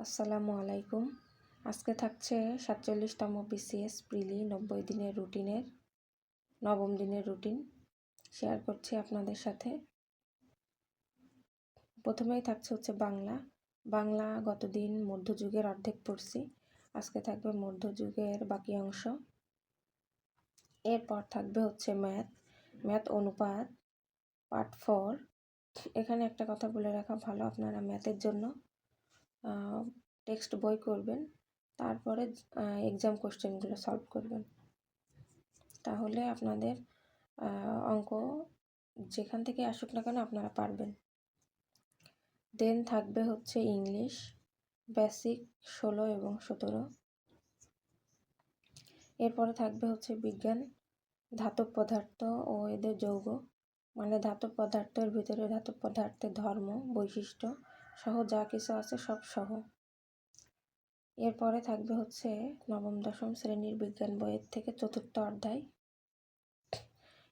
আসসালামু আলাইকুম। আজকে থাকছে 47তম BCS প্রিলি 90 দিনের রুটিনের নবম দিনের রুটিন শেয়ার করছি আপনাদের সাথে। প্রথমেই থাকছে হচ্ছে বাংলা গতদিন মধ্যযুগের অর্ধেক পড়ছি, আজকে থাকবে মধ্যযুগের বাকি অংশ। এরপর থাকবে হচ্ছে ম্যাথ অনুপাত পার্ট 4। এখানে একটা কথা বলে রাখা ভালো, আপনারা ম্যাথের জন্য টেক্সট বই করবেন, তারপরে এক্সাম কোশ্চেনগুলো সলভ করবেন, তাহলে আপনাদের অঙ্ক যেখান থেকে আসুক না কেন আপনারা পারবেন। দেন থাকবে হচ্ছে ইংলিশ বেসিক 16 এবং 17। এরপরে থাকবে হচ্ছে বিজ্ঞান ধাতব পদার্থ ও এদের যৌগ, মানে ধাতব পদার্থের ভিতরে ধাতব পদার্থের ধর্ম বৈশিষ্ট্য সহ যা কিছু আছে সব সহ। এরপরে থাকবে হচ্ছে নবম দশম শ্রেণীর বিজ্ঞান বইয়ের থেকে 4র্থ অধ্যায়।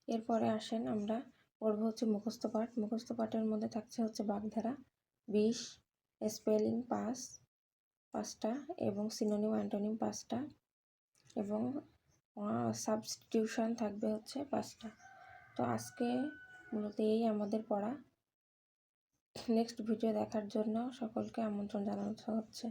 এরপরে আসেন আমরা পড়ব হচ্ছে মুখস্থ পাঠের মধ্যে থাকছে হচ্ছে বাগধারা 20, স্পেলিং 5টা এবং সিনোনিম অ্যান্টোনিম 5টা এবং সাবস্টিটিউশন থাকবে হচ্ছে 5টা। তো আজকে মূলত এই আমাদের পড়া। নেক্সট ভিডিও দেখার জন্য সকলকে আমন্ত্রণ জানানো হচ্ছে।